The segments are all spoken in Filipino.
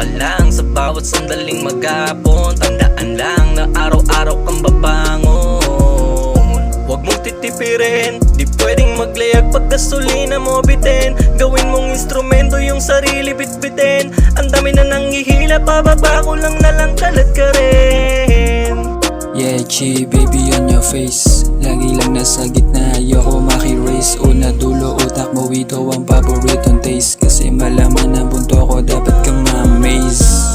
ka lang sa bawat sandaling maghapon. Tandaan lang na araw-araw kang babangon. Huwag mong titipirin, di pwedeng maglayag pag gasolina mo bitin. Gawin mong instrumento yung sarili bitbitin. Ang dami na nanghihila, pababa ko lang na lang kalat ka rin. Yeah, Chi, baby on your face. Lagi lang nasa gitna, ayoko maki-race. Una dulo, utak mo, ito ang paboritong taste. Kasi malaman ang bunto ko, dapat kang ma-amaze.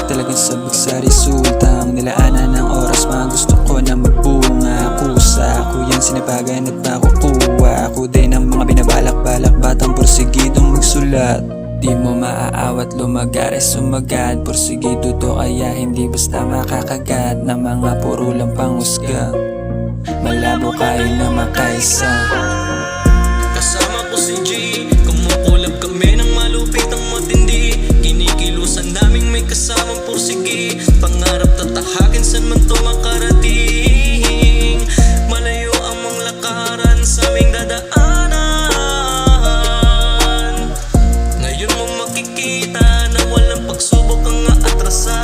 Talagang sabag sa resultang nilaanan ng oras, mga gusto ko na magbunga. Kusa ako yan sinabagan at makukuha ako din ang mga binabalak-balak, batang porsigidong magsulat. Di mo maaawat lumagares sumagad, porsigido to kaya hindi basta makakagat na mga puro lang panghusga. Malabo kayo na makaisa. Kasama ko si G, kumukulab kami ng malupitang matindi. Kinikilusan naming may kasamang pursigi. Pangarap tatahakin san man to makarating. Malayo ang mga lakaran sa aming dadaanan. Ngayon mo makikita na walang pagsubok ang aatrasan.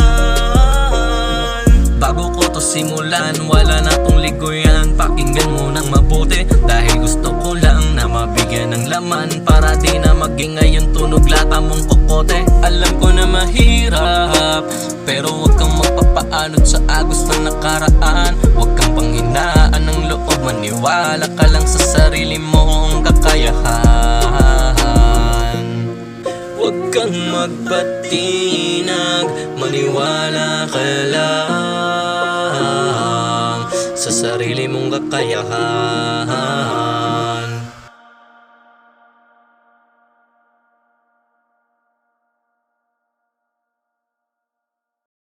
Bago ko to simulan, wala na tong ligoyan. Pakinggan mo nang mabuti, dahil gusto ko lang na mabigyan ng laman. Para di na maging ngayon tunog lata mong kokote. Alam ko na mahirap, pero huwag kang magpapaanod sa agos ng nakaraan. Huwag kang panghinaan ng loob, maniwala ka lang sa sarili mong kakayahan. Huwag kang magpatinag, maniwala ka lang sa sarili mong kakayahan.